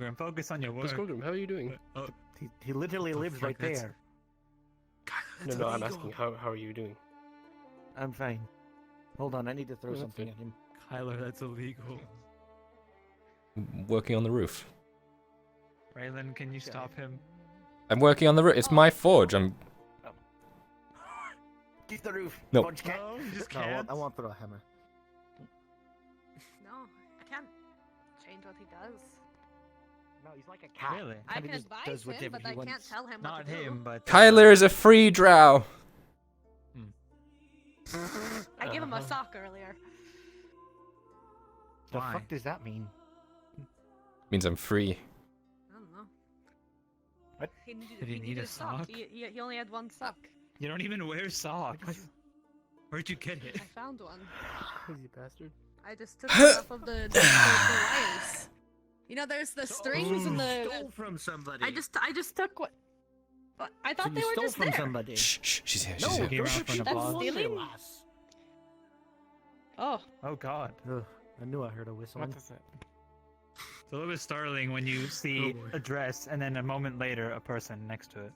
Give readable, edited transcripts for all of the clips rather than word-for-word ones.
Skogrim, focus on your work. Skogrim, how are you doing? He literally lives right there. No, I'm asking how are you doing? I'm fine. Hold on, I need to throw something at him. Kyler, that's illegal. Working on the roof. Raylan, can you stop him? I'm working on the roof. It's my forge. I'm. Keep the roof. No. Forge can't. No, you just No, can't. I won't throw a hammer. No, I can't change what he does. No, he's like a cat. Really? I Kinda can just advise does him, whatever but he I can't wants. tell him what Not to do. him, but... Kyler is a free drow. I gave him a sock earlier. The Why? fuck does that mean? Means I'm free. I don't know. What? He Did he need a sock? sock? He only had one sock. You don't even wear socks. Where'd you get it? I found one. Crazy bastard. I just took it off of the wires. You know, there's the strings and the. Stole from somebody. I just took what. I So thought they you were stole just from there. somebody. Shh, shh, she's here. No, She's here. Came don't out you from the keep boss. that Stealing? lass. Oh, Oh god. Ugh, I knew I heard a whistle. What is it? It's a little bit startling when you see a dress and then a moment later a person next to it.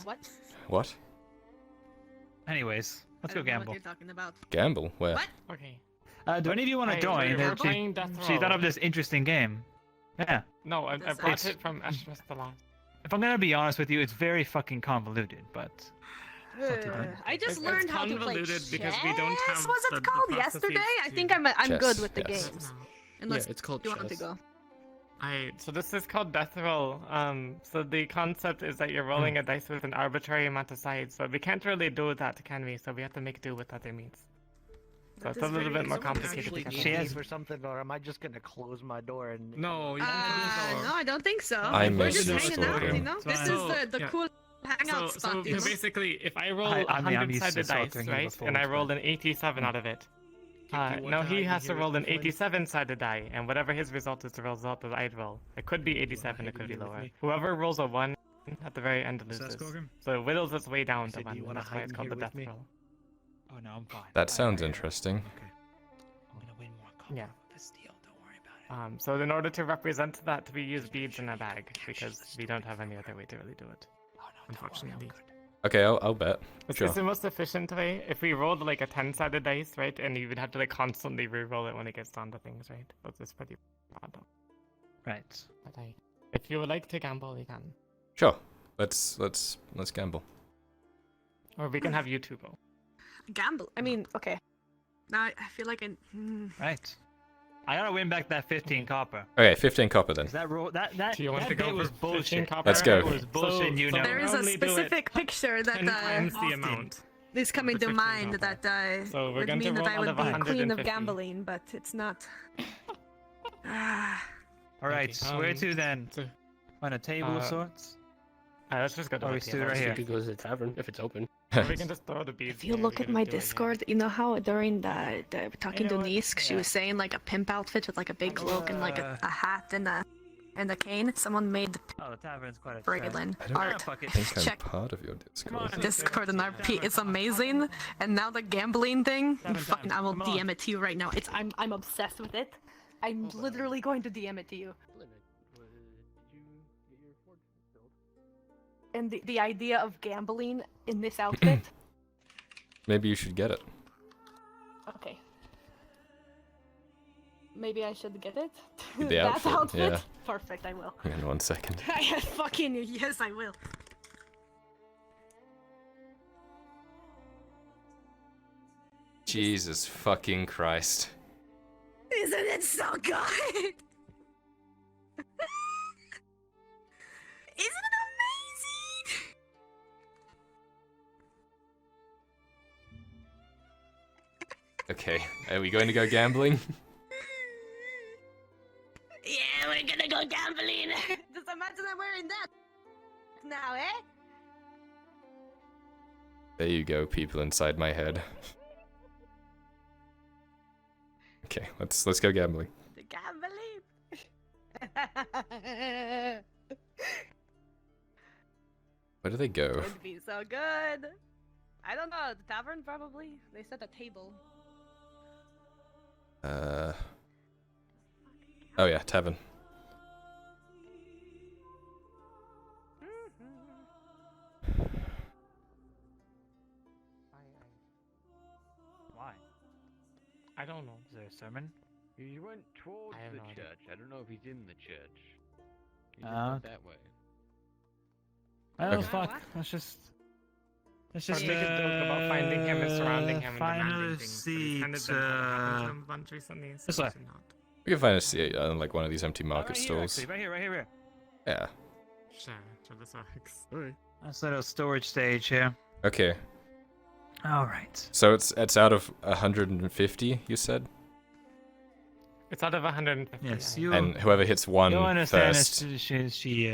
what? What? Anyways, let's I go don't know gamble. what you're talking about. Gamble? Where? What? Okay. Do any of you want to Hey, join? we're playing Death She thought Row. of this interesting game. Yeah. No, I Does brought that- it from Ashras the last. If I'm gonna be honest with you, it's very fucking convoluted, but... I just It's learned how to play convoluted chess. because we don't have Was it the called processes yesterday? I to- think I'm Chess, good with the yes. games. Unless it's called you want to chess. go. So this is called Death Roll. So the concept is that you're rolling a dice with an arbitrary amount of sides, but we can't really do that, can we? So we have to make do with other means. So That it's a is little very bit more someone complicated. Actually to need get She me done. has- for something, or am I just gonna close my door and? No, you can No, I don't think so. I We're miss just you, hanging out, Skogrim. you know? This is So, the yeah. cool hangout spot, you know? basically, if I roll I mean, I'm used to 100-sided dice, sorting right, before, and I but- rolled an 87 out of it, now he has to roll an 87-sided die, and whatever his result is the result that I'd roll. It could be 87, it could be lower. Whoever rolls a 1 at the very end loses. So it whittles its way down to So do 1, you and wanna that's why hide it's in called here the with death me? roll. Oh no, I'm fine. That sounds interesting. Okay. I'm gonna win more copper Yeah. with this deal, don't worry about it. So in order to represent that, we use beads in a bag, because we don't have any other way to really do it. Oh no, Unfortunately. Okay, I'll bet. It's Sure. the most efficient way. If we rolled like a 10-sided dice, right, and you would have to like constantly re-roll it when it gets down to things, right? That's just pretty bad. Right. But if you would like to gamble, you can. Sure. Let's gamble. Or we can have you two go. Gamble. I mean, okay. Now I feel like Right. I gotta win back that 15 copper. Okay, 15 copper then. 'Cause that roll, that Do you want that to go bit was for 15 bullshit. copper? Let's go. That was bullshit, you know. there is a only do it specific picture 10 that times the amount. is coming the to 15 mind copper. that So we're would going to mean that roll I out would of be queen of 150. gambling, but it's not. Ah, All right, Okay, where to then? so- On a table of sorts? let's just go to Or the we stood table. right We here. could go to the tavern if it's open. We can just throw the beads. if you there, look we at can my just do it again. Discord, you know how during the talking You to know what? Nisk, she was saying like a pimp outfit with like a big cloak and like a hat and a cane. Someone made Oh, the tavern's quite a Braylon I don't art. Fuck it. I think I'm Check part of your Discord. Discord and RP. It's amazing. And now the gambling thing, Tavern, fucking, I will come on. DM it to you right now. I'm obsessed with it. I'm literally going to DM it to you. And the idea of gambling in this outfit. Maybe you should get it. Okay. Maybe I should get it. The that outfit, yeah. Perfect. I will. In 1 second. Fucking yes, I will. Jesus fucking Christ. Isn't it so good? Isn't it amazing? Okay, are we going to go gambling? Yeah, we're gonna go gambling. Just imagine I'm wearing that now, eh? There you go, people inside my head. Okay, let's go gambling. The gambling. Where do they go? Would be so good. I don't know. The tavern probably. They set a table. Oh yeah, tavern. I don't know. Is there a sermon? He went towards I have the no idea. church. I don't know if he's in the church. He Ah, went that way. Oh Okay. fuck! What? Let's just Or make a joke about finding him and surrounding him and find demanding another things. But he's kind of seat, been happening to him a bunch recently, so this we way. should not. We can find a seat on like one of these empty market right here, stalls. actually, right here, right here, right here. Yeah. Sure, this works. Alright. That's a little storage stage here. Okay. All right. So it's out of 150, you said, It's out of 150. Yes, I- you. and whoever hits one You'll understand first. as she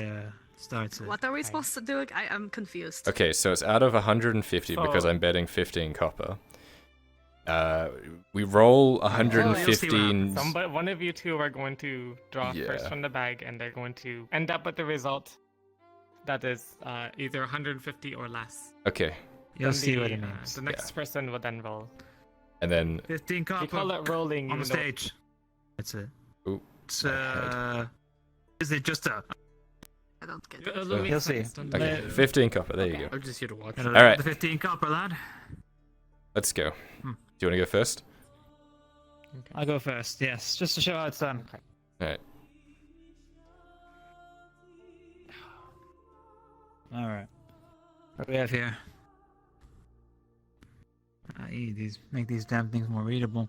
starts it. What are we supposed to do? I'm confused. Okay, so it's out of 150 because So- I'm betting 15 copper. We roll Oh, you'll see what 115. Somebody, one of you two are going to draw Yeah. first from the bag, and they're going to end up with the result that is either 150 or less. Okay, You'll Then see the, what it means. The next person will then roll. and then 15 We copper call it rolling. on the even though- stage. That's it. Ooh, It's my is it just a? I don't get it. It'll make You'll see. sense, don't okay, worry. 15 copper. There you go. I'm just here to watch. All right. The 15 copper, lad. Let's go. Hmm. Do you want to go first? I'll go first. Yes, just to show how it's done. All right. All right. What do we have here? These make these damn things more readable.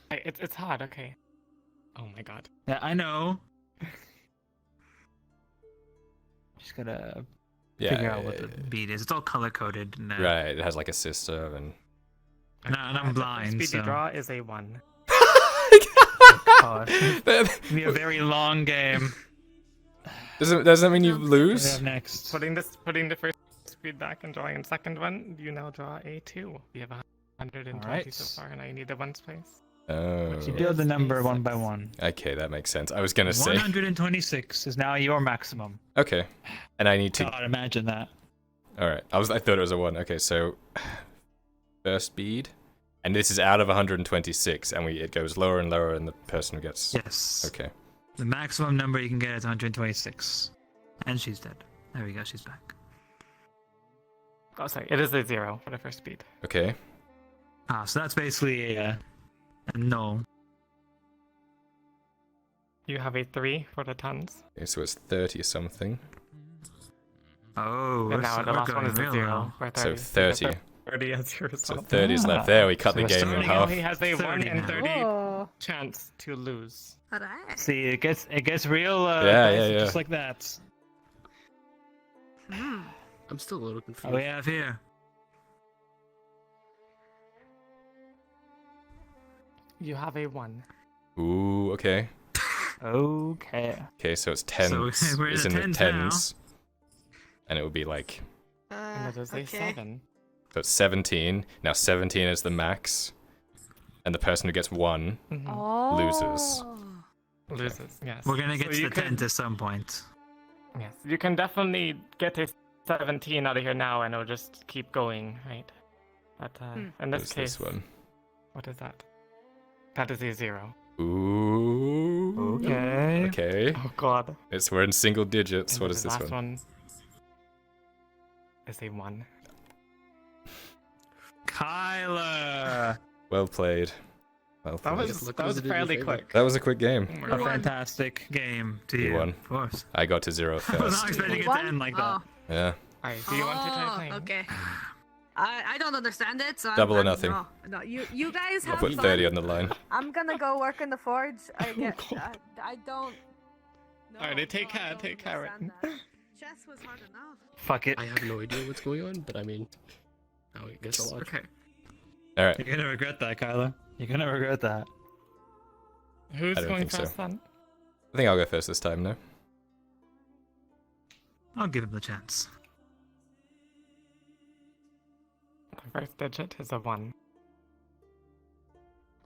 Hey, it's hard. Okay. Oh my god. Yeah, I know. Just gotta Yeah. figure out what the beat is. It's all color coded. And, Right. It has like a sister and. And I'm blind, Speedy so. draw is a 1. God. It'll be a very long game. Does that mean you What do we lose? have next? Putting the first speed back and drawing the second one, you now draw a 2. We have 120 Alright. so far, and now you need the ones place. Oh. You build the Yes, number one by A6. one. Okay, that makes sense. I was gonna say. 126 is now your maximum. Okay, and I need to. God, imagine that. All right. I thought it was a 1. Okay, so first bead, and this is out of 126, and it goes lower and lower, and the person gets. Yes. Okay. The maximum number you can get is 126. And she's dead. There we go, she's back. Oh, sorry, it is a 0 for the first speed. Okay. So that's basically a no. You have a 3 for the tons, Okay, so it's 30 something. Oh, and now the last one is a real 0 low. for 30. So 30. 30 as your So result. 30 is left there. We cut So the we're game in starting He half. only has a 1 30 in now. 30 Oh, chance to lose. alright. See, it gets real. Yeah, dicey yeah. Just like that. Hmm. I'm still a little What confused. do we have here? You have a 1. Ooh, okay. Okay. Okay, so it's tens. So we're in it's the in the tens now. tens. And it would be like. And it is a okay. 7. So it's 17. Now 17 is the max. And the person who gets 1. Mhm. Oh. Loses. Loses, yes. We're gonna get So to you the can- 10 at some point. Yes, you can definitely get a 17 out of here now, and it'll just keep going, right? But in this What's case, this one? what is that? That is a 0. Ooh. Okay. Okay. Oh god. We're in single digits. And What the is this last one? is a 1. Kyler! Well played. Well That played. was Look that what was it did in fairly favor. quick. That was a quick game. Oh my A God. won. fantastic game to You you. won. Of course. I got to 0 I was not first. expecting it to One? end like Oh. that. Yeah. Alright, do you want to try Oh, playing? okay. I don't understand it, so Double or I'm, nothing. No, you guys I'll have put fun. 30 on the line. I'm gonna go work in the forge. I get. God. I don't. No, Alright, take no, I care, don't take care. understand that. Chess was hard enough. Fuck it. I have no idea what's going on, but I mean, I guess I'll watch. Okay. All right. You're gonna regret that, Kyler. You're gonna regret that. Who's I don't going think so. first then? I think I'll go first this time, no? I'll give him the chance. The first digit is a 1.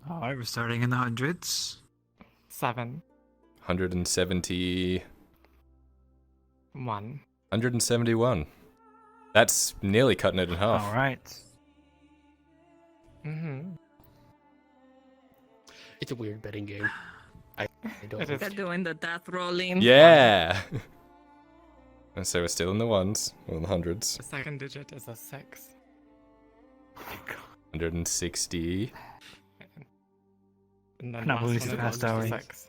Alright, we're starting in the hundreds. 7. 170. 1. 171. That's nearly cutting it in half. Alright. Mm-hmm. It's a weird betting game. I don't. It is. They're doing the death rolling. Yeah! And so we're still in the ones, or in the hundreds. The second digit is a 6. 160. And then No, last we one just is passed our 166.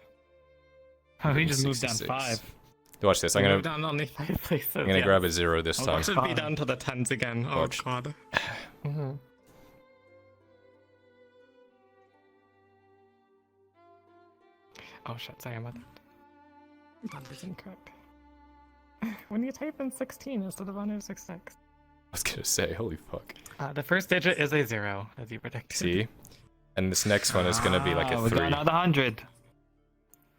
Oh, we just moved down 166. 5. Watch this. I'm Moved gonna down only 5 places. I'm gonna yeah. grab a 0 this Oh, time. Watch it be down to the 10s again. Oh Watch. god. Mm-hmm. Oh shit, sorry about that. That is incorrect. When you type in 16 instead of 166. I was gonna say, holy fuck. The first digit is a 0, as you predicted. See? And this next one is gonna be like a we 3. got another 100.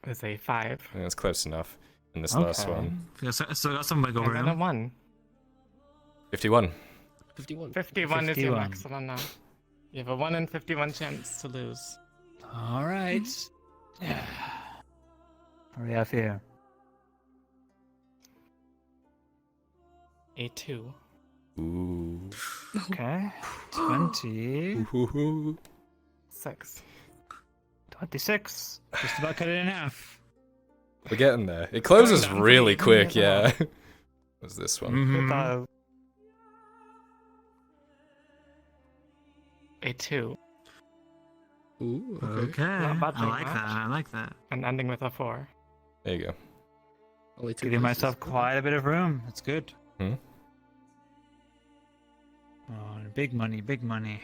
Is a 5. I think that's close enough. And this last one. So got some wiggle And then a room. 1. 51. 51. 51 is your 51. maximum now. You have a 1 in 51 chance to lose. All right. What do we have here? A 2. Ooh. Okay. 20. Ooh. 6. 26. Just about cut it in half. We're getting there. It closes Going down really for quick, you. yeah. What's this one? Mhm. A 2. Ooh, okay. Okay. Not bad I thing, like right? that. I like that. And ending with a 4. There you go. Only 2 Giving places. myself quite a bit of room. That's good. Hmm? Oh, big money, big money.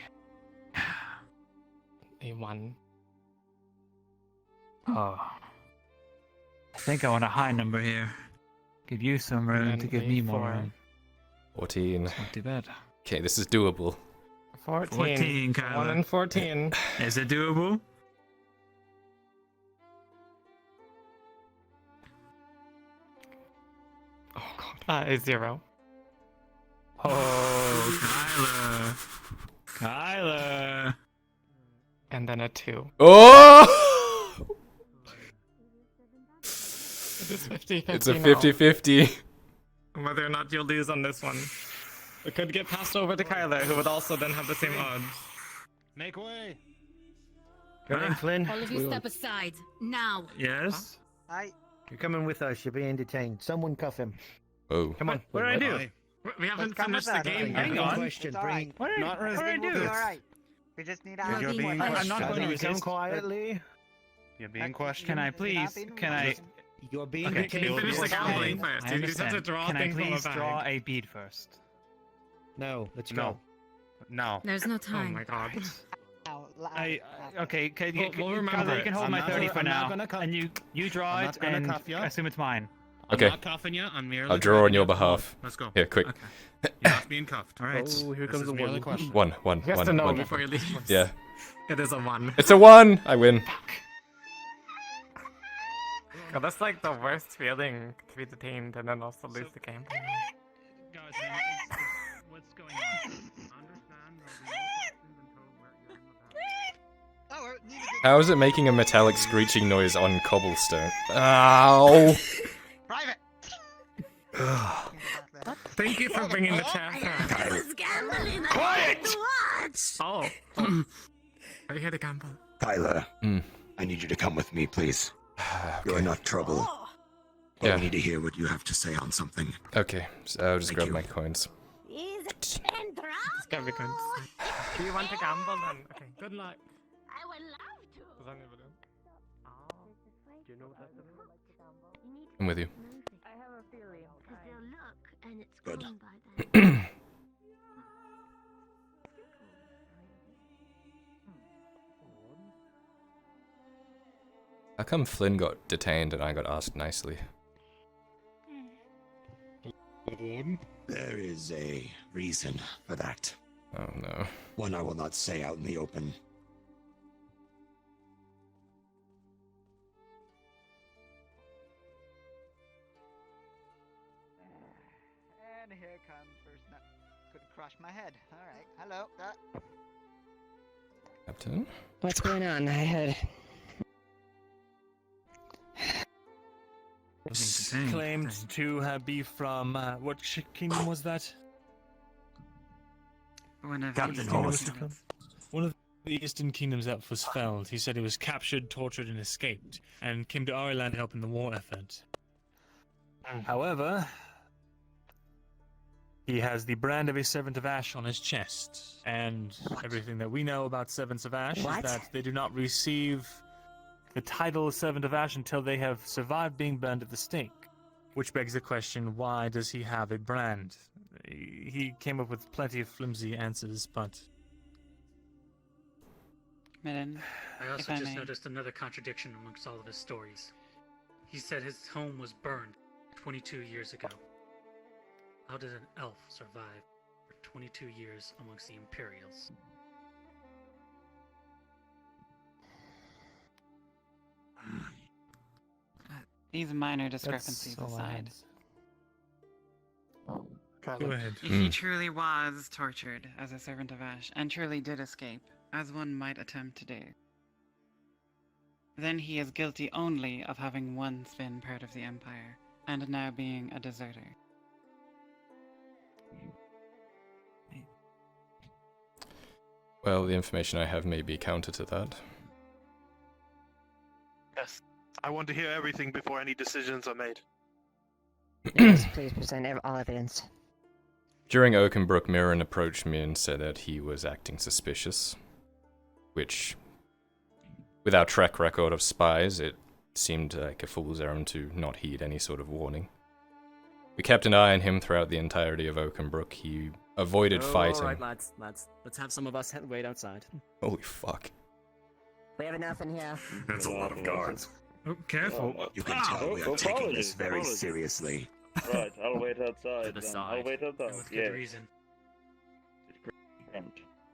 A 1. Oh. I think I want a high number here. Give you some room And to give a me more 4. room. 14. Not too bad. Okay, this is doable. 14. 14, 1 Kyler. in 14. Is it doable? Oh god. A 0. Oh, Kyler. And then a 2. Oh! It is 50-50 It's a now. 50-50. Whether or not you'll lose on this one. It could get passed over to Kyler, who would also then have the same odds. Make way. Come in, Flynn. All of you step aside, now. Yes. Hi. You're coming with us. You're being detained. Someone cuff him. Oh. Come on. What did I do? We haven't come finished with the us. game Hang yet. on. Question. Bring. What did Not I everything will do? be alright. We just need our You're being I'm not going to Come resist. quietly. You're being questioned. Can I please? Can I? You're being Okay, Can you detained. finish the gambling I first? You just have to understand. draw Can I things from a please bag. draw a bead first? No. Let's No. go. No. There's no Oh time. my god. Okay. Can you, We'll remember Kyler, you can it. hold I'm my not 30 gonna- for I'm not now, gonna cuff- and you draw I'm it not gonna and cuff ya. assume it's mine. Okay. I'm not cuffing you. I'm merely. I'll draw on dragging your you forward. behalf. Let's go. Here, quick. Okay. You're not being cuffed. All right. Oh, here This comes is the merely one. question. One. He has to know One. before he leaves. Yeah. It is a 1. It's a 1! I win. God, that's like the worst feeling to be detained and then also lose the game. Guys, what's going on? How is it making a metallic screeching noise on cobblestone? Ow! Private. Thank you for bringing the chat. Quiet! Oh. Are you here to gamble? Kyler, Hmm. I need you to come with me, please. You're not trouble. Yeah. I need to hear what you have to say on something. Okay, so I'll just Thank grab you. my coins. It's gotta be good. Do you want to gamble then? Okay, good luck. I would love to. Does anybody? I'm with you. I have a feeling. Because they'll look and it's Good. gone by then. How come Flynn got detained and I got asked nicely? There is a reason for that. Oh no. One I will not say out in the open. And here comes first nut. Could crush my head. Alright. Hello. Captain? What's going on? I had claimed to be from what kingdom was that? Captain Host. One of the eastern kingdoms that was felled. He said he was captured, tortured, and escaped, and came to our land to help in the war effort. However, He has the brand of a Servant of Ash on his chest. And everything that we know about Servants of Ash is that they do not receive the title of Servant of Ash until they have survived being burned at the stake. Which begs the question, why does he have a brand? He came up with plenty of flimsy answers, but... Midden, I also if I just may. noticed another contradiction amongst all of his stories. He said his home was burned 22 years ago. How did an elf survive for 22 years amongst the Imperials? These minor discrepancies That's all I aside, had. Go ahead. if he truly was tortured as a Servant of Ash and truly did escape, as one might attempt to do, then he is guilty only of having once been part of the Empire and now being a deserter. Well, the information I have may be counter to that. Yes. I want to hear everything before any decisions are made. Yes, please present all evidence. During Oakenbrook, Mirren approached me and said that he was acting suspicious. Which, with our track record of spies, it seemed like a fool's errand to not heed any sort of warning. We kept an eye on him throughout the entirety of Oakenbrook. He avoided fighting. Alright, lads. Let's have some of us wait outside. Holy fuck. We have enough in here. That's a lot of guards. Oh, careful. You can tell we are taking this very seriously. Right, I'll wait outside. To the then. side. I'll wait outside. And with Yeah. good reason.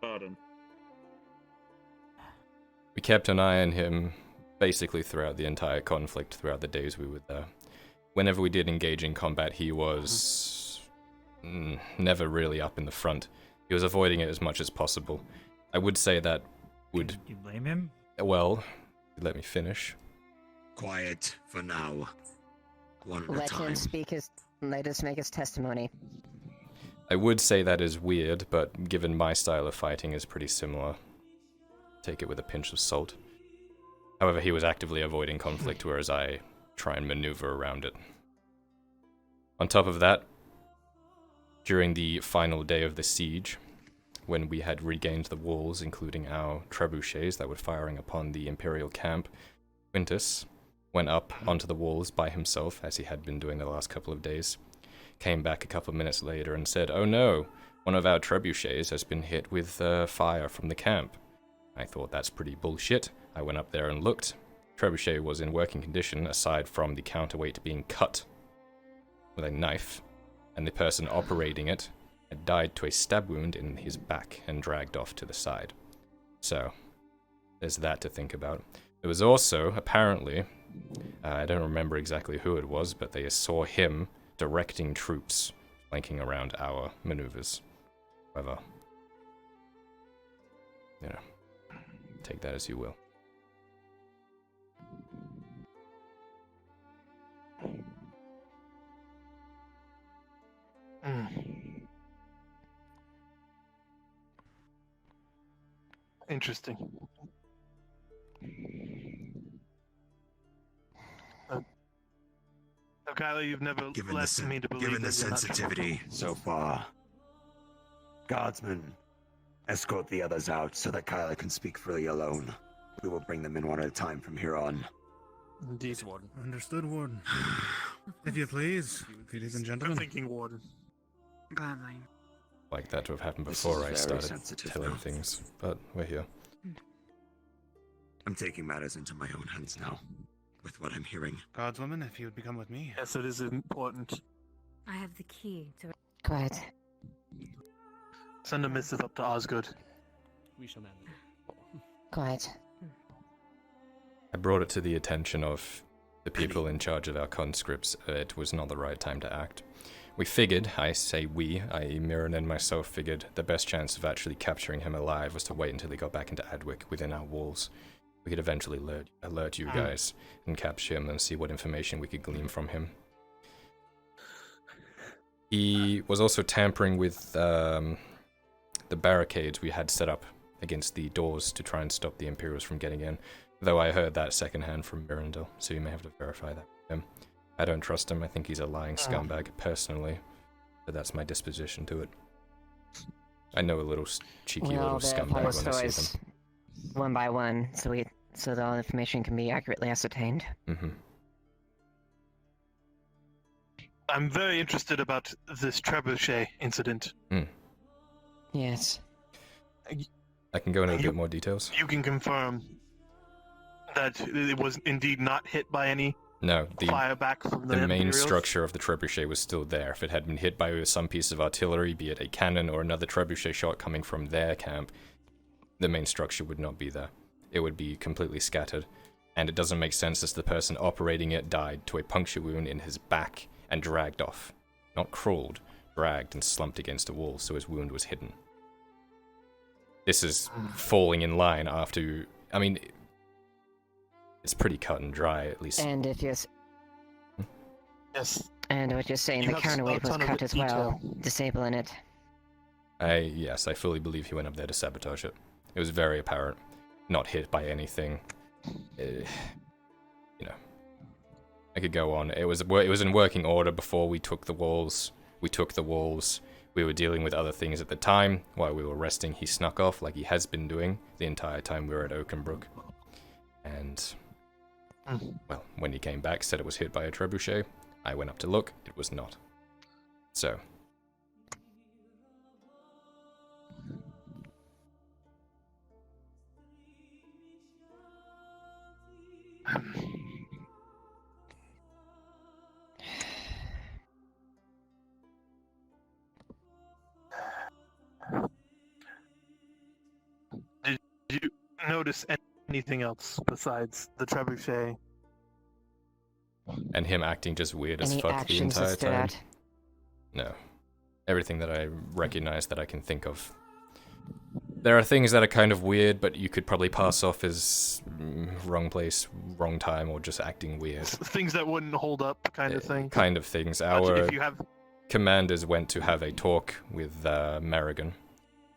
Pardon. We kept an eye on him basically throughout the entire conflict, throughout the days we were there. Whenever we did engage in combat, he was never really up in the front. He was avoiding it as much as possible. I would say that would... You blame him? Well, let me finish. Quiet for now. One at a Let time. him speak let us make his testimony. I would say that is weird, but given my style of fighting is pretty similar. Take it with a pinch of salt. However, he was actively avoiding conflict, whereas I try and maneuver around it. On top of that, during the final day of the siege, when we had regained the walls, including our trebuchets that were firing upon the Imperial camp, Quintus went up onto the walls by himself, as he had been doing the last couple of days, came back a couple of minutes later and said, "Oh no, one of our trebuchets has been hit with fire from the camp." I thought that's pretty bullshit. I went up there and looked. Trebuchet was in working condition, aside from the counterweight being cut with a knife, and the person operating it had died to a stab wound in his back and dragged off to the side. So, there's that to think about. There was also, apparently, I don't remember exactly who it was, but they saw him directing troops flanking around our maneuvers. However, you know, take that as you will. Interesting. Kyler, you've never led me to believe Given the that you're not sensitivity so far, guardsmen, escort the others out so that Kyler can speak freely alone. We will bring them in one at a time from here on. Indeed, Warden. Understood, Warden. If you please, ladies and gentlemen. I'm thinking, Warden. Gladly. Like that to have happened This before is I very started sensitive telling now. things, but we're here. I'm taking matters into my own hands now, with what I'm hearing. Guardswoman, if you would become with me. Yes, it is important. I have the key to it. Quiet. Send a missive up to Osgood. We shall manage it. Quiet. I brought it to the attention of the people in charge of our conscripts. It was not the right time to act. We figured, I say we, i.e. Mirren and myself figured, the best chance of actually capturing him alive was to wait until he got back into Adwick within our walls. We could eventually alert you guys and capture him and see what information we could glean from him. He was also tampering with the barricades we had set up against the doors to try and stop the Imperials from getting in, though I heard that secondhand from Mirandel, so you may have to verify that with him. I don't trust him. I think he's a lying scumbag, personally. But that's my disposition to it. I know a little cheeky Well, little scumbag therefore, when I see them. one by one, so that all information can be accurately ascertained. Mm-hmm. I'm very interested about this trebuchet incident. Yes. I can go into a bit more details. You can confirm that it was indeed not hit by any No, fire back from the main Imperials? structure of the trebuchet was still there. If it had been hit by some piece of artillery, be it a cannon or another trebuchet shot coming from their camp, the main structure would not be there. It would be completely scattered. And it doesn't make sense as the person operating it died to a puncture wound in his back and dragged off. Not crawled, dragged and slumped against a wall, so his wound was hidden. This is falling in line after... I mean, it's pretty cut and dry, at least. And if you're... Yes. And what you're saying, the counterweight was cut as well, disabling it. Yes, I fully believe he went up there to sabotage it. It was very apparent. Not hit by anything. You know, I could go on. It was in working order before we took the walls. We took the walls. We were dealing with other things at the time. While we were resting, he snuck off like he has been doing the entire time we were at Oakenbrook. And, well, when he came back, said it was hit by a trebuchet. I went up to look. It was not. So... Did you notice anything else besides the trebuchet? And him acting just weird as Any fuck the actions that entire stood time? out? No. Everything that I recognize that I can think of. There are things that are kind of weird, but you could probably pass off as wrong place, wrong time, or just acting weird. Things that wouldn't hold up, kind of thing. Kind of things. But Our if you have... commanders went to have a talk with Merrigan.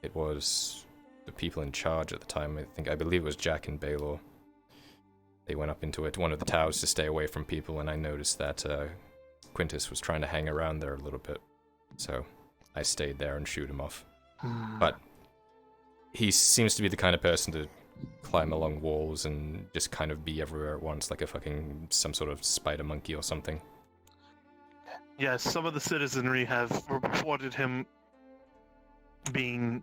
It was the people in charge at the time. I believe it was Jack and Baylor. They went up into one of the towers to stay away from people, and I noticed that Quintus was trying to hang around there a little bit. So I stayed there and shoot him off. But he seems to be the kind of person to climb along walls and just kind of be everywhere at once, like some sort of spider monkey or something. Yes, some of the citizenry have reported him being...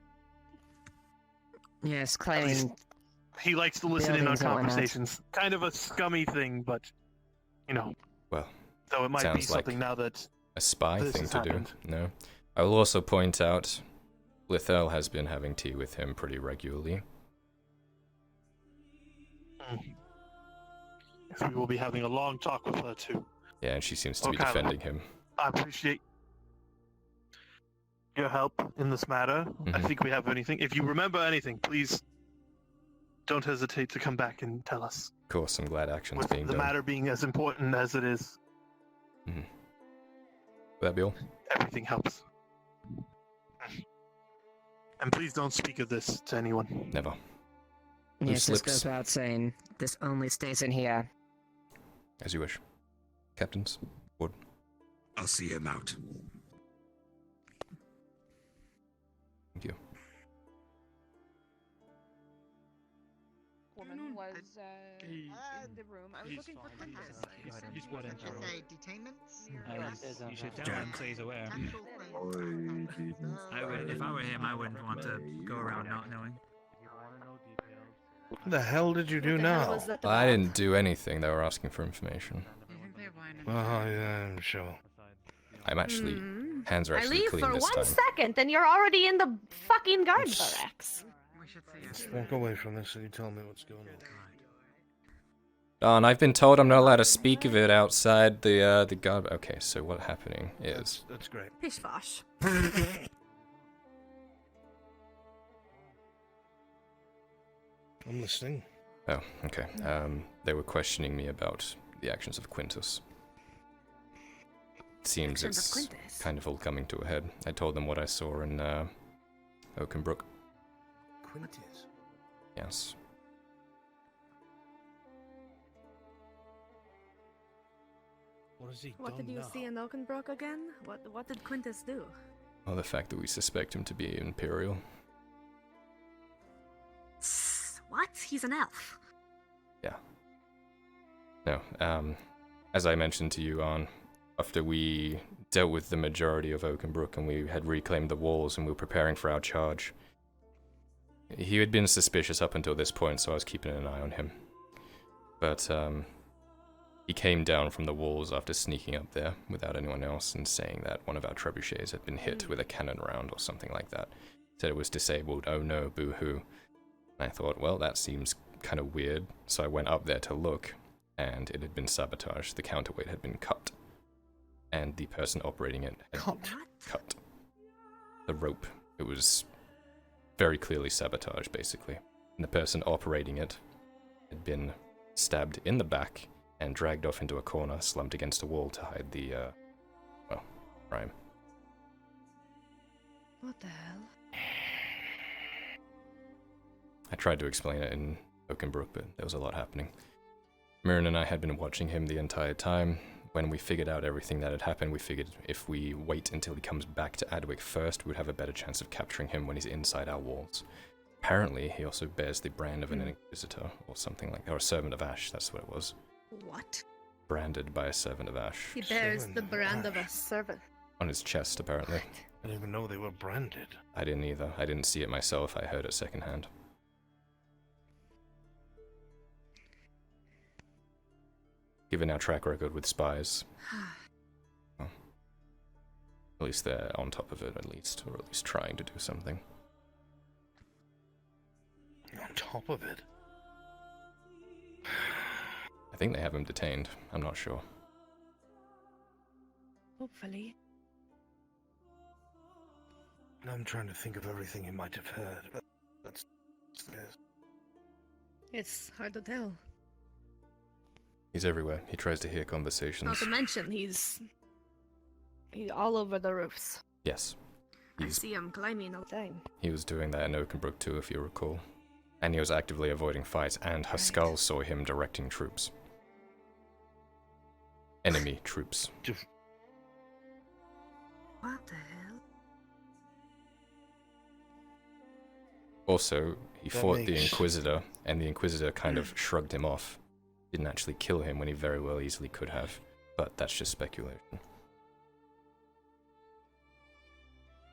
Yes, claiming... He likes to listen in on buildings and whatnot. conversations. Kind of a scummy thing, but, you know. Well, so it might be sounds like something now that a spy this thing has to happened. do. No. I will also point out, Lithel has been having tea with him pretty regularly. So we will be having a long talk with her too. Yeah, and she seems to be Okay. defending him. I appreciate your help in this matter. I Mhm. think we have anything. If you remember anything, please don't hesitate to come back and tell us. Of course, I'm glad action's With being the done. matter being as important as it is, Will that be all? everything helps. And please don't speak of this to anyone. Never. Yes, Loose this goes lips. without saying. This only stays in here. As you wish. Captains, board. I'll see him out. Thank you. Woman was in the room. I was looking for Quintus. Just what info? Detainment? You should tell him so he's aware. If I were him, I wouldn't want to go around not knowing. What the hell did you do now? I didn't do anything. They were asking for information. Oh, yeah, I'm sure. I'm actually... Hands are I actually leave clean for this 1 time. second, then you're already in the fucking guard barracks. Let's walk away from this and you tell me what's going on. Don, I've been told I'm not allowed to speak of it outside the guard... Okay, so what's happening is... That's great. Pish posh. I'm listening. Oh, okay. They were questioning me about the actions of Quintus. It seems Actions of it's Quintus? kind of all coming to a head. I told them what I saw in Oakenbrook. Quintus. Yes. What has he What done did you now? see in Oakenbrook again? What did Quintus do? Well, the fact that we suspect him to be Imperial. What? He's an elf. Yeah. No, as I mentioned to you after we dealt with the majority of Oakenbrook and we had reclaimed the walls and we were preparing for our charge, he had been suspicious up until this point, so I was keeping an eye on him. But, he came down from the walls after sneaking up there without anyone else and saying that one of our trebuchets had been hit with a cannon round or something like that. Said it was disabled. Oh no, boo-hoo. And I thought, well, that seems kind of weird, so I went up there to look, and it had been sabotaged. The counterweight had been cut, and the person operating it had cut. The rope. It was very clearly sabotaged, basically. And the person operating it had been stabbed in the back and dragged off into a corner, slumped against a wall to hide the, crime. What the hell? I tried to explain it in Oakenbrook, but there was a lot happening. Mirren and I had been watching him the entire time. When we figured out everything that had happened, we figured if we wait until he comes back to Adwick first, we'd have a better chance of capturing him when he's inside our walls. Apparently, he also bears the brand of an Inquisitor, or something like that, or a Servant of Ash, that's what it was. What? Branded by a Servant of Ash. He bears the brand of a servant. On his chest, apparently. I didn't even know they were branded. I didn't either. I didn't see it myself, I heard it secondhand. Given our track record with spies, well, at least they're on top of it, or at least trying to do something. On top of it? I think they have him detained. I'm not sure. Hopefully. I'm trying to think of everything he might have heard, but that's... It's hard to tell. He's everywhere. He tries to hear conversations. Not to mention, he's all over the roofs. Yes. I see him climbing all the time. He was doing that in Oakenbrook too, if you recall. And he was actively avoiding fights, and Haskell saw him directing troops. Enemy troops. What the hell? Also, he fought the Inquisitor, and the Inquisitor kind of shrugged him off. Didn't actually kill him when he very well easily could have, but that's just speculation.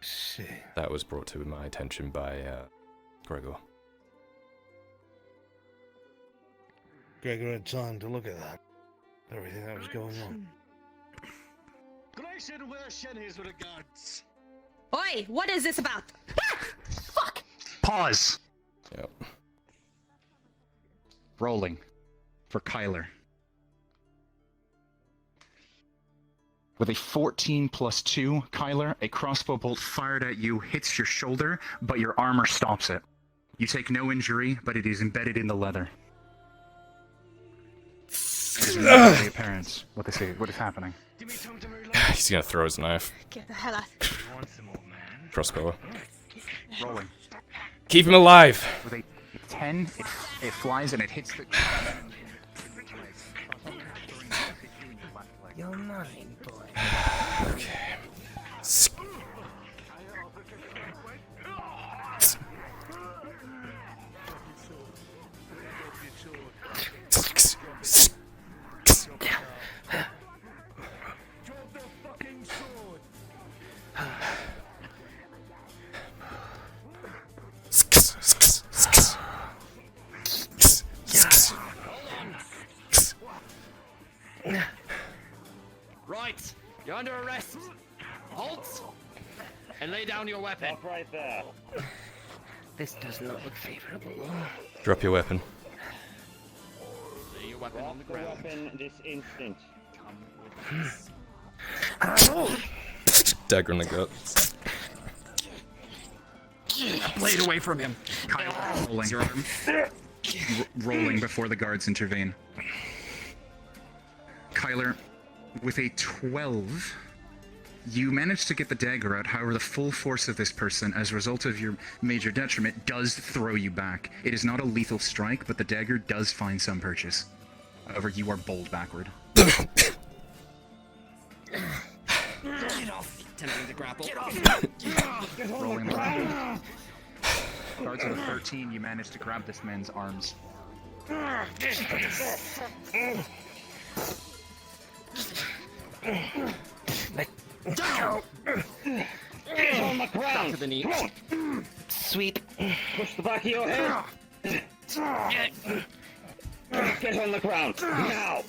See. That was brought to my attention by Gregor. Gregor had time to look at that. Everything that was going on. Oi! What is this about? Fuck! Pause! Yep. Rolling. For Kyler. With a 14 plus 2, Kyler, a crossbow bolt fired at you hits your shoulder, but your armor stops it. You take no injury, but it is embedded in the leather. The appearance. What is happening? He's gonna throw his knife. Get the hell out. Crossbow. Rolling. Keep him alive! With a 10, it flies and it hits the... You're mine, boy. Okay. Right, you're under arrest. Halt and lay down your weapon. Stop right there. This does not look favorable. Drop your weapon. Lay your weapon Drop on the the ground. weapon this instant. Dagger in the gut. Blade away from him. Kyler, rolling your arm. Rolling before the guards intervene. Kyler, with a 12, you managed to get the dagger out. However, the full force of this person, as a result of your major detriment, does throw you back. It is not a lethal strike, but the dagger does find some purchase. However, you are bowled backward. Get off! Attempting to grapple. Get Rolling the ground. Guards of a 13, you manage to grab this man's arms. Down! Get on the ground! Down to the knee. Sweep. Push the back of your head! Get on the ground! Now!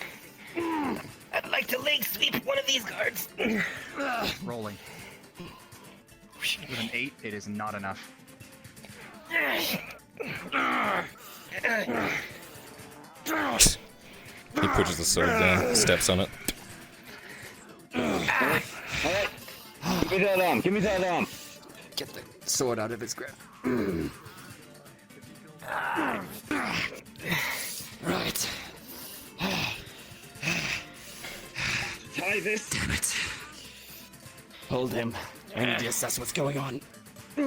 I'd like to leg sweep one of these guards. Rolling. With an 8, it is not enough. He pushes the sword down, steps on it. Alright. Give me that arm, give me that arm! Get the sword out of his grip. Right. Tie this! Damn it. Hold him. I need to assess what's going on. He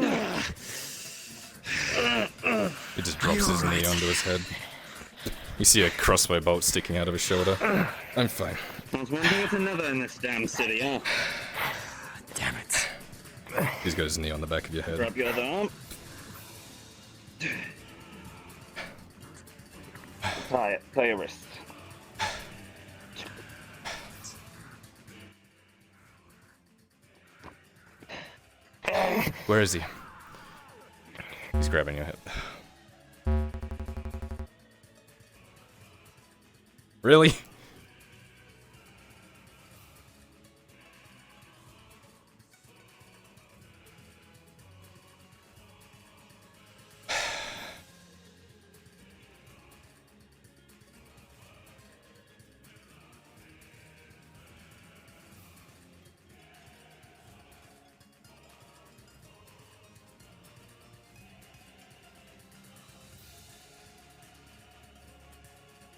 just drops his knee onto his head. You see a crossbow bolt sticking out of his shoulder. I'm fine. There's one thing to another in this damn city, huh? Damn it. He's got his knee on the back of your head. Grab your other arm. Tie your wrist. Where is he? He's grabbing your head. Really?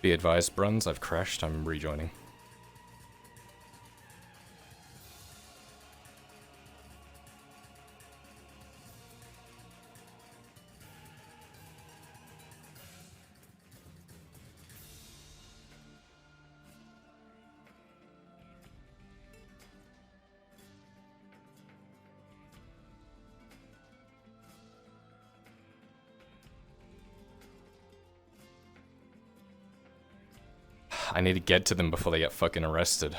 Be advised, Bruns, I've crashed. I'm rejoining. I need to get to them before they get fucking arrested.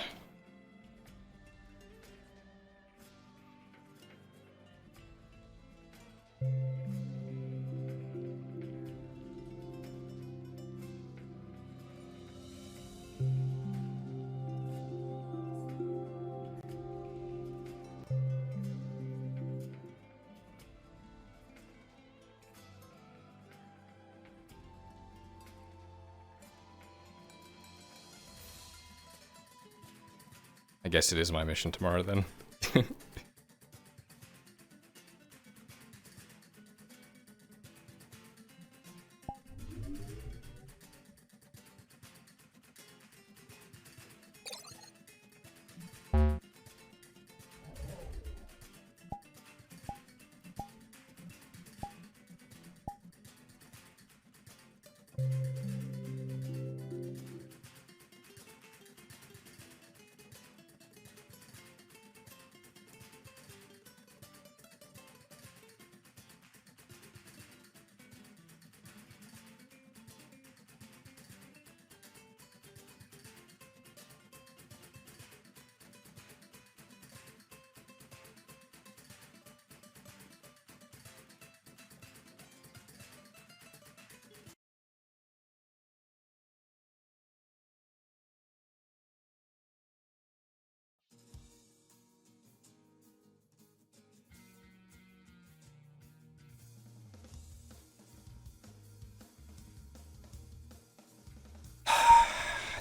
I guess it is my mission tomorrow then.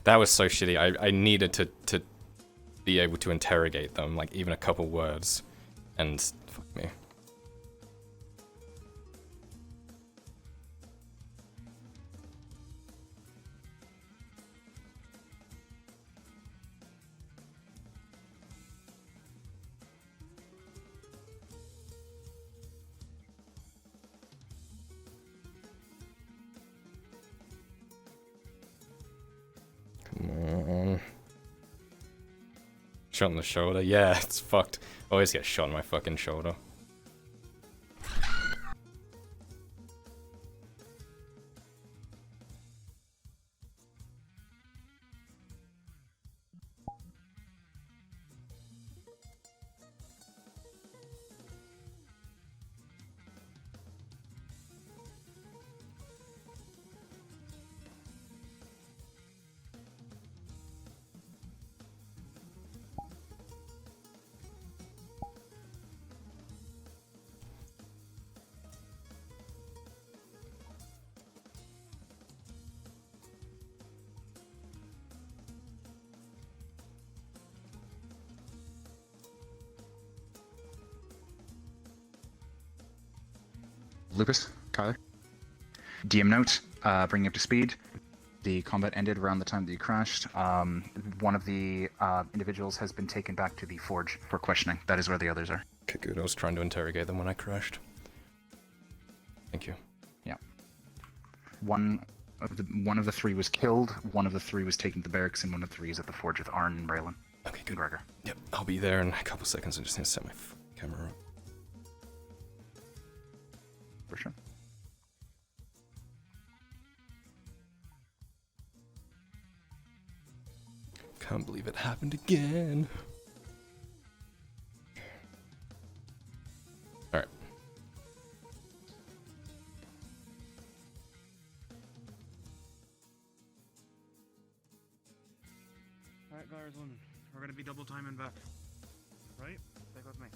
That was so shitty. I needed to be able to interrogate them, like even a couple words, and fuck me. Come on. Shot in the shoulder? Yeah, it's fucked. Always get shot in my fucking shoulder. Lupus, Kyler. DM note, bringing you up to speed. The combat ended around the time that you crashed. One of the individuals has been taken back to the forge for questioning. That is where the others are. Okay, good. I was trying to interrogate them when I crashed. Thank you. Yeah. One of the three was killed. One of the three was taken to the barracks, and one of the three is at the forge with Arn and Braylon. Okay, good. Gregor. Yep, I'll be there in a couple seconds. I just need to set my camera up. For sure. Can't believe it happened again. Alright. Alright, guys, we're gonna be double timing back. Right? Stick with me.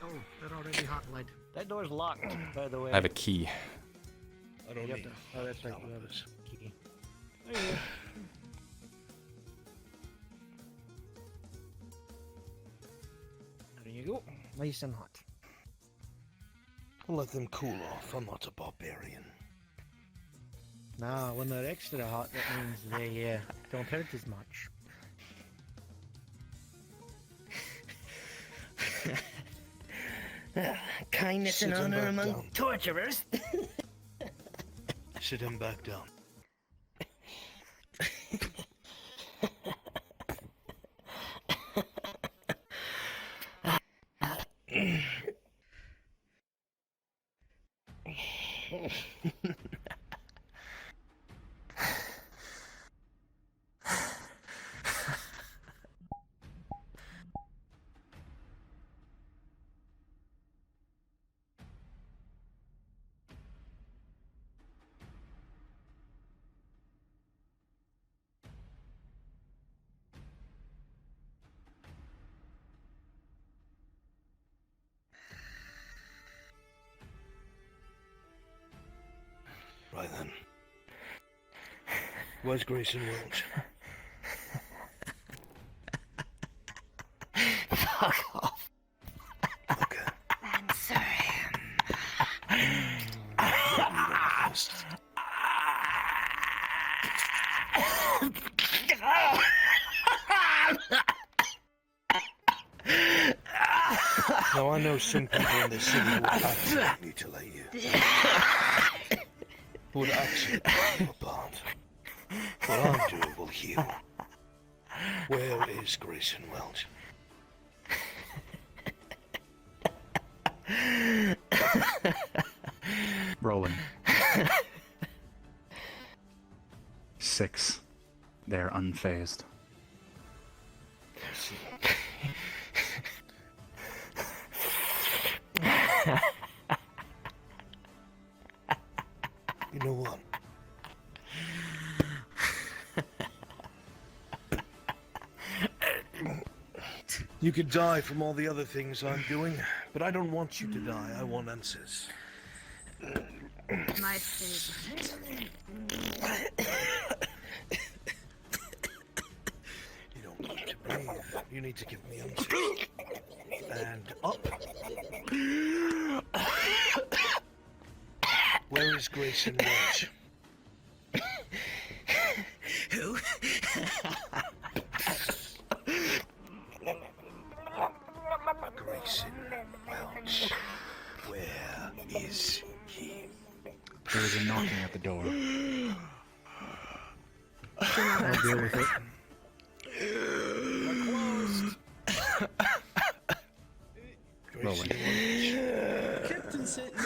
Oh, they're already hot light. That door's locked, by the way. I have a key. I don't need Oh, that's right. You have calipers. a key. There you go. Nice and hot. I'll let them cool off. I'm not a barbarian. Nah, when they're extra hot, that means they don't hurt as much. Kindness Sit and him honor back among down. torturers. Sit him back down. Right then. Where's Grayson Welch? Fuck off. Okay. Answer him. Now I know some people in this city would actually mutilate you. Would actually pull you apart. What I'm doing will heal. Where is Grayson Welch? Rolling. 6. They're unfazed. You know what? You could die from all the other things I'm doing, but I don't want you to die. I want answers. My favorite. You don't need to breathe. You need to give me answers. And up. Where is Grayson Welch? Who? Grayson Welch. Where is he? There is a knocking at the door. I'll deal with it. Rolling. Captain sent me.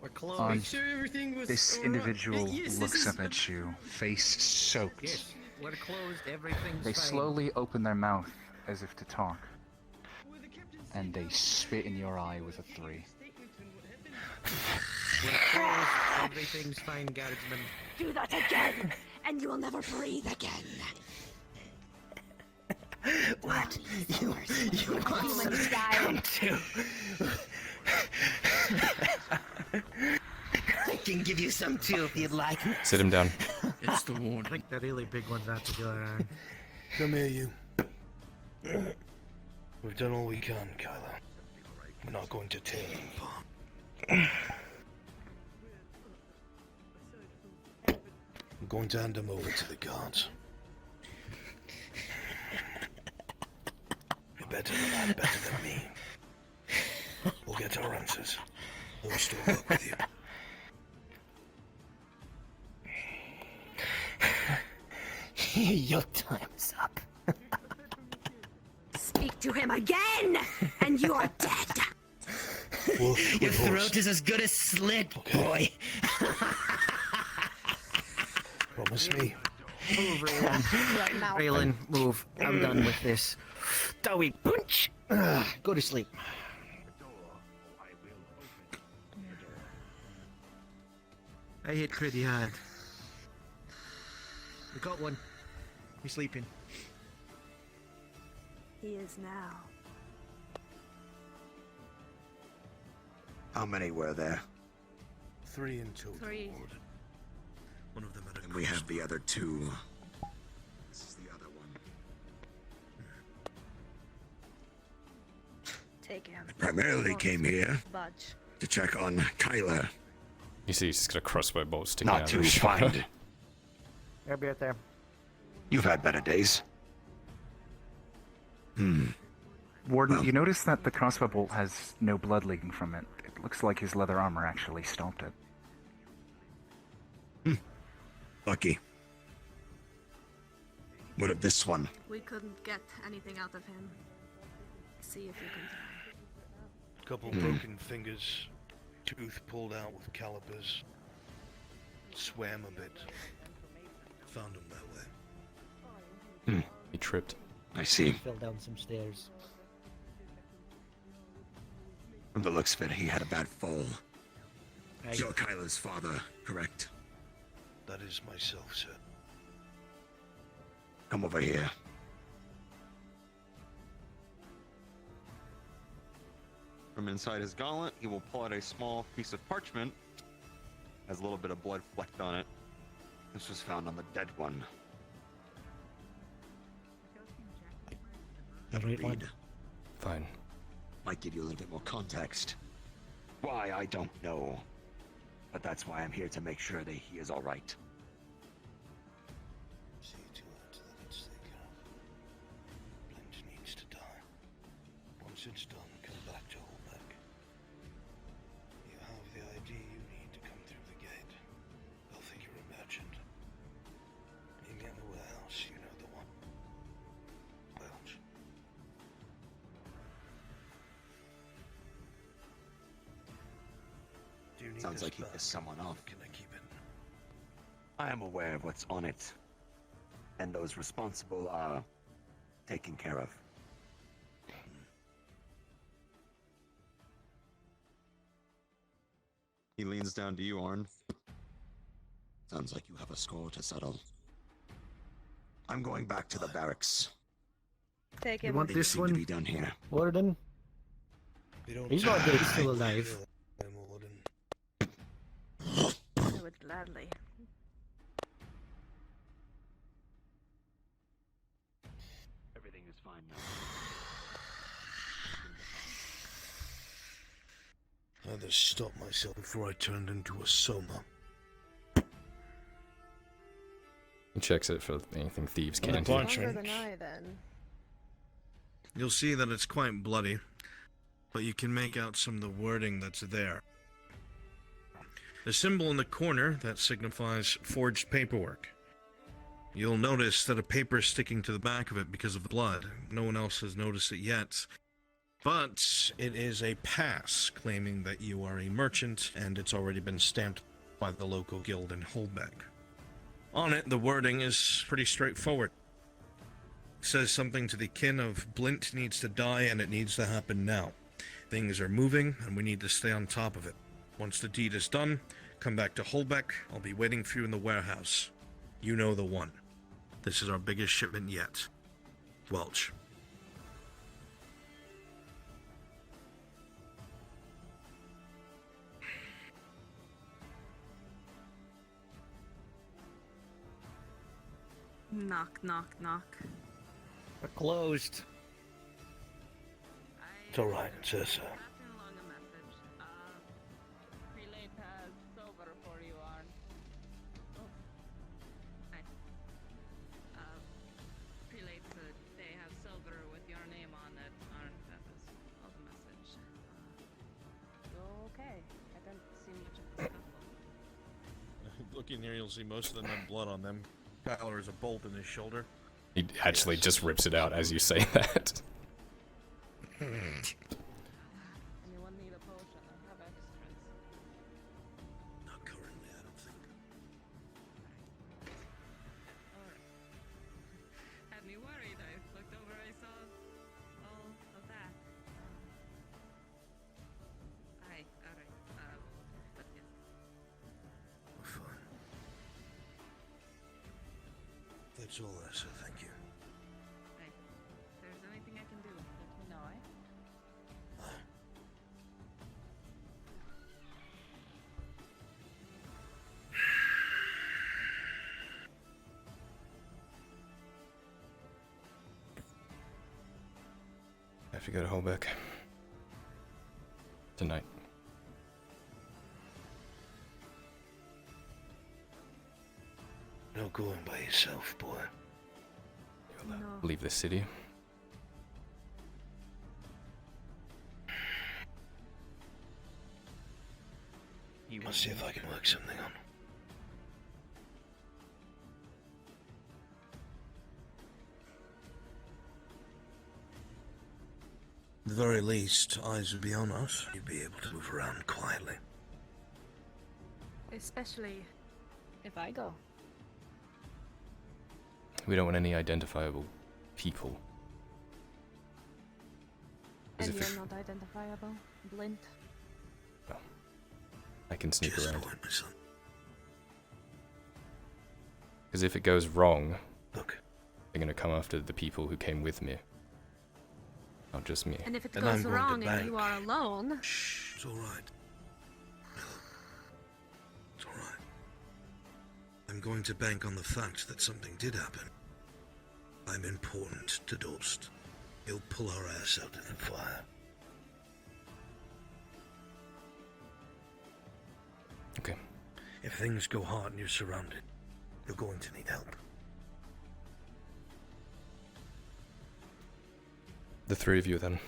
We're close. On Make sure everything was this alright. individual Yes, this looks is up at you, face soaked. Yes, we're closed. Everything's They fine. slowly open their mouth as if to talk, and they spit in your eye with a 3. We're closed. Everything's fine, guardsman. Do that again, and you will never breathe again. What? You want Human some style. too? I can give you some too if you'd like. Sit him down. It's the warning. I think the really big ones have to go around. Come here, you. We've done all we can, Kyler. We're not going to tear them apart. I'm going to hand them over to the guards. You're better than that, better than me. We'll get our answers. We'll still work with you. Your time's up. Speak to him again, and you are dead. Your throat is as good as slit, boy. Promise me. Move, Raylan. Right now. Raylan, move. I'm done with this. Dowie, punch! Go to sleep. I hit pretty hard. We got one. He's sleeping. He is now. How many were there? 3 in total. 3. One of them had a And we have the other 2. This is the other one. Take him. I primarily came here Budge. to check on Kyler. You see, he's just got a crossbow bolt sticking Not out to of his shoulder. find. I'll be right there. You've had better days. Warden, you notice that the crossbow bolt has no blood leaking from it. It looks like his leather armor actually stopped it. Lucky. What of this one? We couldn't get anything out of him. See if you can. Couple broken fingers, tooth pulled out with calipers. Swam a bit. Found him that way. He tripped. I see. Fell down some stairs. From the looks of it, he had a bad fall. Right. You're Kyler's father, correct? That is myself, sir. Come over here. From inside his gauntlet, he will pull out a small piece of parchment. Has a little bit of blood flecked on it. This was found on the dead one. Read. Fine. Might give you a little bit more context. Why, I don't know. But that's why I'm here to make sure that he is alright. See to it that it's taken off. Blint needs to die. Once it's done, come back to Holbeck. You have the ID you need to come through the gate. They'll think you're a merchant. You get the warehouse, you know the one. Welch. Do you need Sounds this like he back? pissed someone off. Can I keep it? I am aware of what's on it. And those responsible are taken care of. He leans down to you, Arn. Sounds like you have a score to settle. I'm going back to the barracks. Take You him. want Things this seem one? to be done here. Warden? We don't He's not dead, he's still alive. I would gladly. Everything is I had to stop myself before I turned into a soma. He checks it for anything thieves On the can't do. Longer than I, then. You'll see that it's quite bloody, but you can make out some of the wording that's there. The symbol in the corner, that signifies forged paperwork. You'll notice that a paper is sticking to the back of it because of the blood. No one else has noticed it yet. But it is a pass claiming that you are a merchant, and it's already been stamped by the local guild in Holbeck. On it, the wording is pretty straightforward. It says something to the kin of Blint needs to die, and it needs to happen now. Things are moving, and we need to stay on top of it. Once the deed is done, come back to Holbeck. I'll be waiting for you in the warehouse. You know the one. This is our biggest shipment yet. Welch. Knock, knock, knock. We're closed. It's alright, it's Ursa. Prelate has silver for you, Arn. Prelate said they have silver with your name on it, Arn. That was all the message. Okay. I don't see much of the scuffle. Look in here, you'll see most of them have blood on them. Kyler has a bolt in his shoulder. He actually just rips it out as you say that. Anyone need a potion? I have extras. Not currently, I don't think. Alright. Had me worried. I looked over, I saw all of that. Aye, alright. But yeah. We're fine. That's all, Ursa, thank you. Hey, if there's anything I can do, let me know, eh? I have to go to Holbeck. Tonight. No going by yourself, boy. Leave the city. I'll see if I can work something on. At the very least, eyes would be on us. You'd be able to move around quietly. Especially if I go. We don't want any identifiable people. And you're not identifiable, Blint. I can sneak Just around. point, my son. Because if it goes wrong, Look, they're gonna come after the people who came with me. Not just me. And if it And goes I'm going to wrong and you bank. are alone, shh, it's all right. It's all right. I'm going to bank on the fact that something did happen. I'm important to Dorst. He'll pull our ass out of the fire. Okay. If things go hard and you're surrounded, you're going to need help. The three of you then.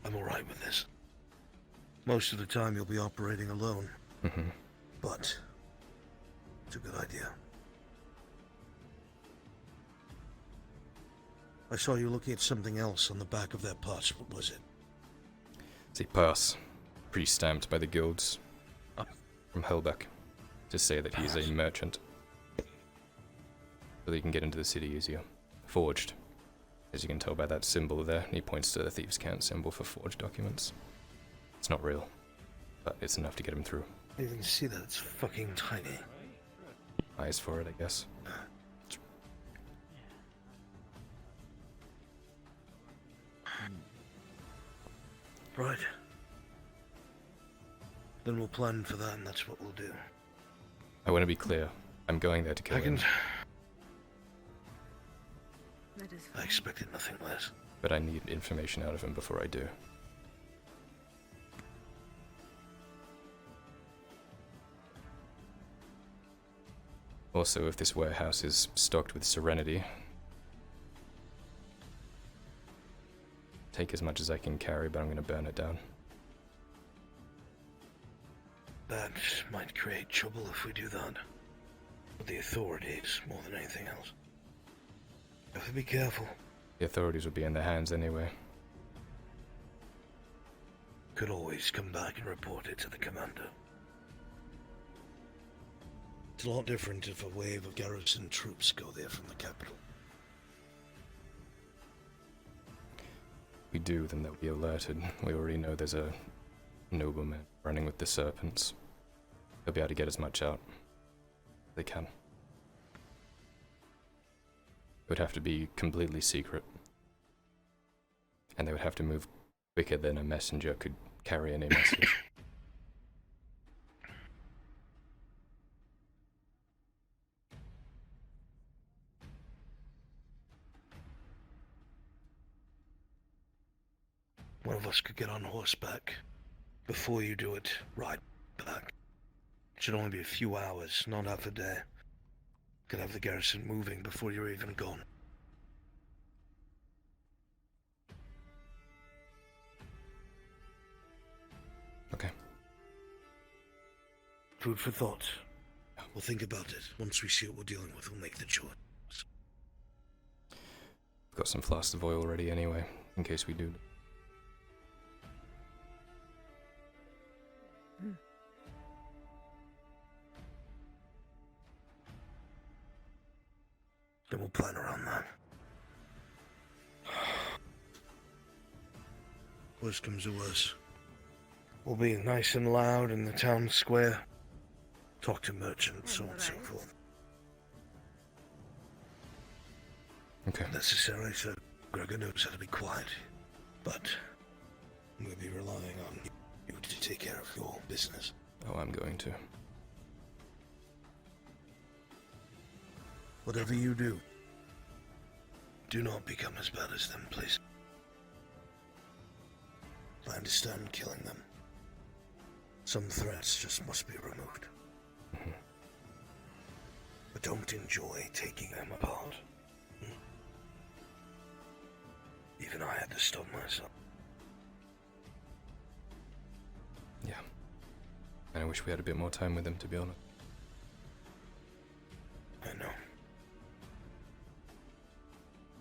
I'm alright with this. Most of the time you'll be operating alone. Mm-hmm. But it's a good idea. I saw you looking at something else on the back of that pass. What was it? It's a pass, pre-stamped by the guilds from Helbeck, to say that he's a merchant, so that he can get into the city easier. Forged, as you can tell by that symbol there. He points to the thieves' cant symbol for forged documents. It's not real, but it's enough to get him through. I didn't see that. It's fucking tiny. Eyes for it, I guess. Right. Then we'll plan for that, and that's what we'll do. I want to be clear. I'm going there to kill him. I expected nothing less. But I need information out of him before I do. Also, if this warehouse is stocked with Serenity, take as much as I can carry, but I'm going to burn it down. That might create trouble if we do that. With the authorities, more than anything else. Have to be careful. The authorities would be in their hands anyway. Could always come back and report it to the commander. It's a lot different if a wave of garrison troops go there from the capital. If we do, then they'll be alerted. We already know there's a nobleman running with the serpents. They'll be able to get as much out as they can. It would have to be completely secret. And they would have to move quicker than a messenger could carry any message. One of us could get on horseback. Before you do it, ride back. It should only be a few hours, not half a day. Could have the garrison moving before you're even gone. Okay. Food for thought. We'll think about it. Once we see what we're dealing with, we'll make the choice. I've got some flasks of oil ready anyway, in case we do. Then we'll plan around that. Worst comes to worst. We'll be nice and loud in the town square. Talk to merchants, so on and so forth. Okay. Necessary, so Gregor knows how to be quiet. But we'll be relying on you to take care of your business. Oh, I'm going to. Whatever you do, do not become as bad as them, please. I understand killing them. Some threats just must be removed. But don't enjoy taking them apart. Even I had to stop myself. Yeah. And I wish we had a bit more time with them, to be honest. I know.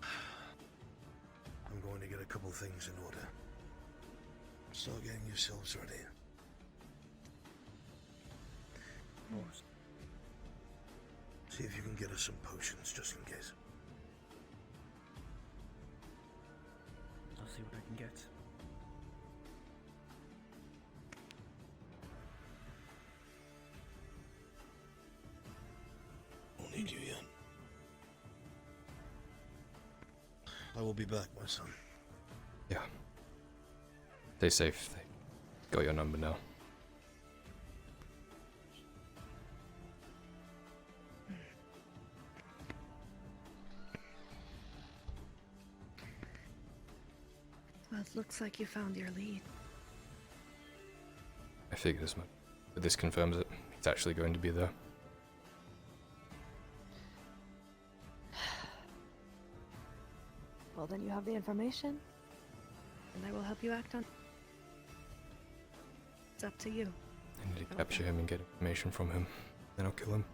I'm going to get a couple things in order. Start getting yourselves ready. See if you can get us some potions just in case. I'll see what I can get. Won't need you yet. I will be back, my son. Yeah. Stay safe. They got your number now. Well, it looks like you found your lead. I figured as much. But this confirms it. He's actually going to be there. Well, then you have the information, and I will help you act on it. It's up to you. I need to capture him and get information from him. Then I'll kill him.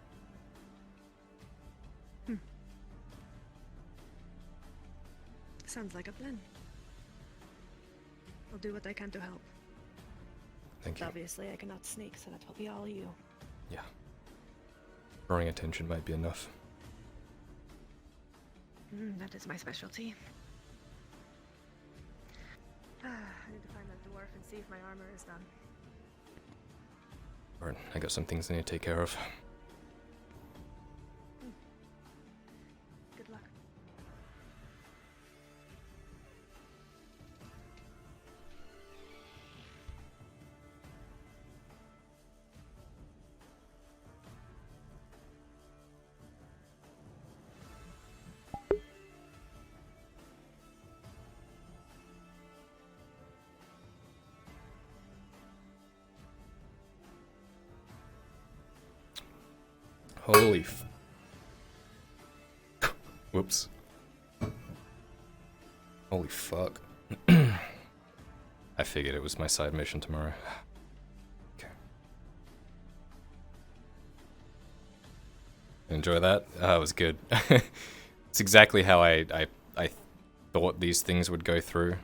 Sounds like a plan. I'll do what I can to help. Thank you. Obviously, I cannot sneak, so that will be all you. Yeah. Drawing attention might be enough. That is my specialty. I need to find that dwarf and see if my armor is done. Alright, I got some things I need to take care of. Good luck. Holy Whoops. Holy fuck. I figured it was my side mission tomorrow. Okay. Enjoy that? That was good. It's exactly how I thought these things would go through.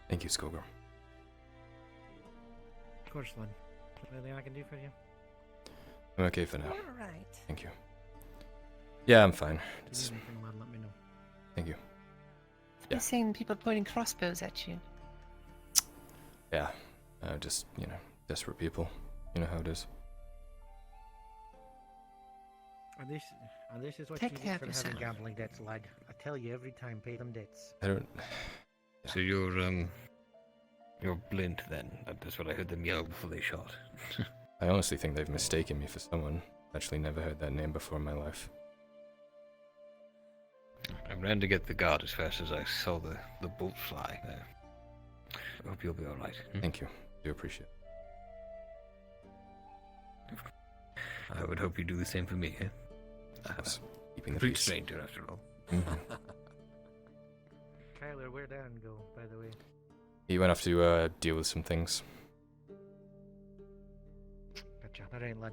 Thank you, Skullgirl. Of course, Lynn. Anything I can do for you? I'm okay for now. All right. Thank you. Yeah, I'm fine. If you need anything, let me know. Thank you. You're saying people pointing crossbows at you. Yeah, just, you know, desperate people. You know how it is. And this is what Take you care get of for having yourself. gambling debts, lad. I tell you every time, pay them debts. I don't... So you're Blint then? That's what I heard them yell before they shot. I honestly think they've mistaken me for someone. Actually never heard that name before in my life. I ran to get the guard as fast as I saw the bolt fly. I hope you'll be alright. Thank you. Do appreciate it. I would hope you do the same for me, eh? Keeping the Complete peace. stranger, after all. Kyler, where'd Dan go, by the way? He went off to deal with some things. Gotcha. That ain't lad.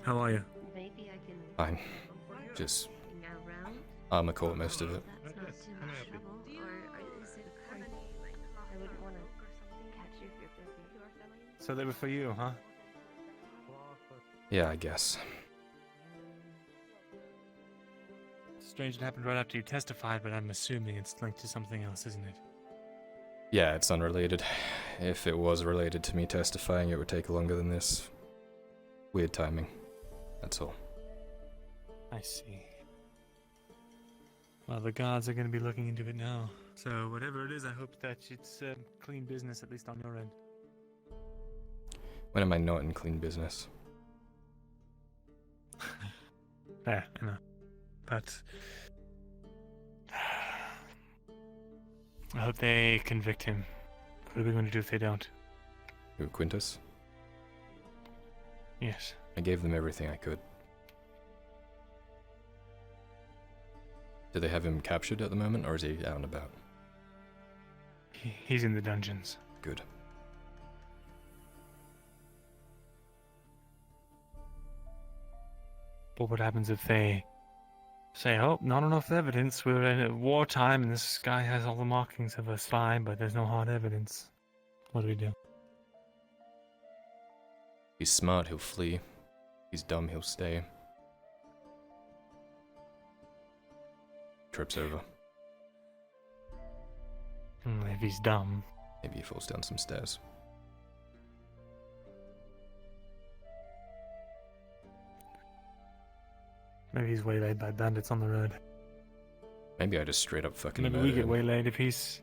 How are you? Maybe I can. Fine. Just around. armor core most of it. That's not too much trouble. Or is it I wouldn't want to catch you if you're busy. So they were for you, huh? Yeah, I guess. Strange it happened right after you testified, but I'm assuming it's linked to something else, isn't it? Yeah, it's unrelated. If it was related to me testifying, it would take longer than this. Weird timing. That's all. I see. Well, the gods are going to be looking into it now. So whatever it is, I hope that it's clean business, at least on your end. When am I not in clean business? Yeah, I know. But I hope they convict him. What are we going to do if they don't? Who, Quintus? Yes. I gave them everything I could. Do they have him captured at the moment, or is he out and about? He's in the dungeons. Good. But what happens if they say, oh, not enough evidence, we're in wartime and this guy has all the markings of a spy, but there's no hard evidence? What do we do? He's smart, he'll flee. He's dumb, he'll stay. Trips over. If he's dumb. Maybe he falls down some stairs. Maybe he's waylaid by bandits on the road. Maybe I just straight up fucking Maybe murder we get him. waylaid if he's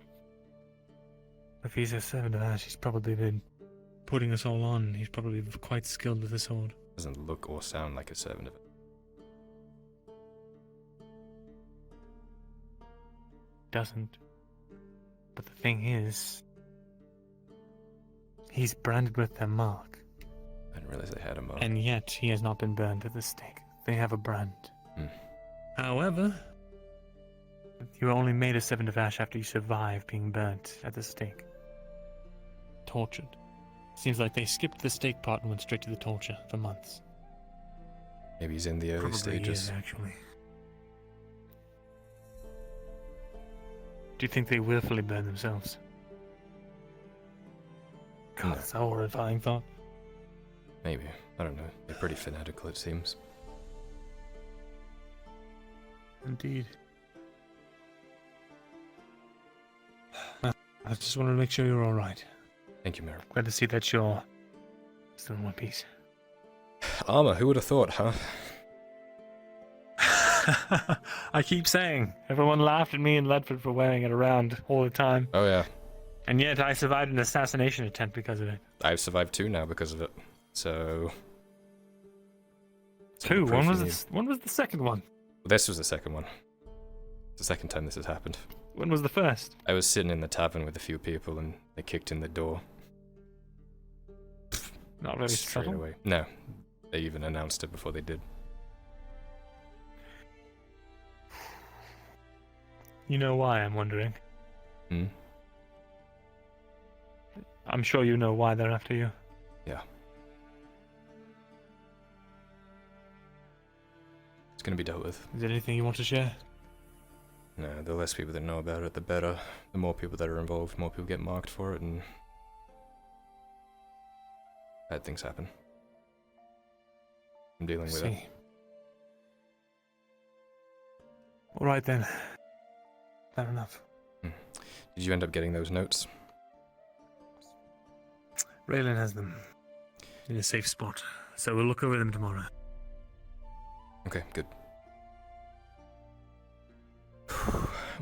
a servant of Ash. He's probably been putting us all on. He's probably quite skilled with the sword. Doesn't look or sound like a servant of it. Doesn't. But the thing is, he's branded with their mark. I didn't realize they had a mark. And yet, he has not been burned at the stake. They have a brand. However, you only made a servant of Ash after you survived being burnt at the stake. Tortured. Seems like they skipped the stake part and went straight to the torture for months. Maybe he's in the early Probably stages. is, actually. Do you think they willfully burn themselves? God, that's a horrifying thought. Maybe. I don't know. They're pretty fanatical, it seems. Indeed. I just wanted to make sure you're alright. Thank you, Mary. Glad to see that you're still in one piece. Armor, who would have thought, huh? I keep saying, everyone laughed at me in Ledford for wearing it around all the time. Oh, yeah. And yet I survived an assassination attempt because of it. I've survived 2 now because of it. So... 2? When When was the second one? This was the second one. It's the second time this has happened. When was the first? I was sitting in the tavern with a few people and they kicked in the door. Not very straight subtle. away. No. They even announced it before they did. You know why, I'm wondering. I'm sure you know why they're after you. Yeah. It's gonna be dealt with. Is there anything you want to share? No, the less people that know about it, the better. The more people that are involved, more people get marked for it, and bad things happen. I'm dealing with it. Alright then. Fair enough. Did you end up getting those notes? Raylan has them in a safe spot, so we'll look over them tomorrow. Okay, good.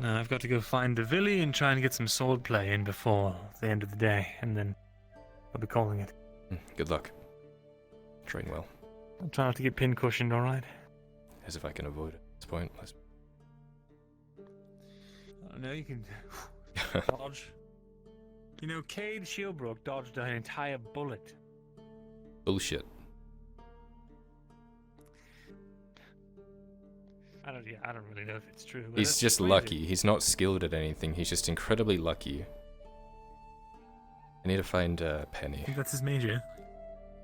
Now I've got to go find Davili and try and get some sword play in before the end of the day, and then I'll be calling it. Good luck. Train well. I'll try not to get pin cushioned, alright? As if I can avoid it at this point. Oh, no, you can dodge. You know, Cade Shieldbrook dodged an entire bullet. Bullshit. I don't really know if it's true. But He's that's just crazy. lucky. He's not skilled at anything. He's just incredibly lucky. I need to find Penny. I think that's his major.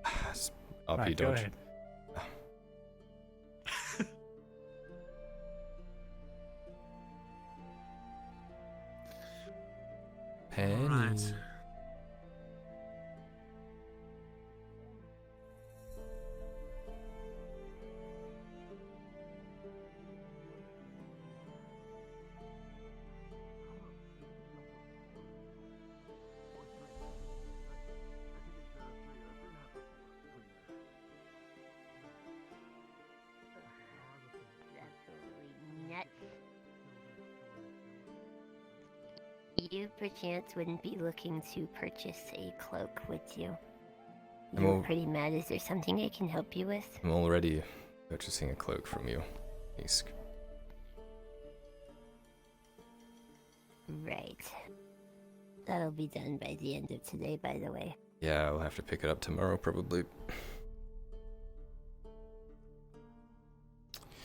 RP Right, go dodge. ahead. Penny. Right. You perchance wouldn't be looking to purchase a cloak, would you? I'm You're all- pretty mad. Is there something I can help you with? I'm already purchasing a cloak from you, Isk. Right. That'll be done by the end of today, by the way. Yeah, I'll have to pick it up tomorrow, probably.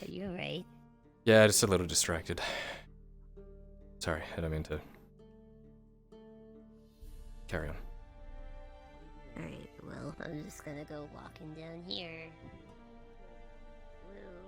Are you alright? Yeah, just a little distracted. Sorry, I don't mean to. Carry on. Alright, well, I'm just gonna go walking down here. Woo.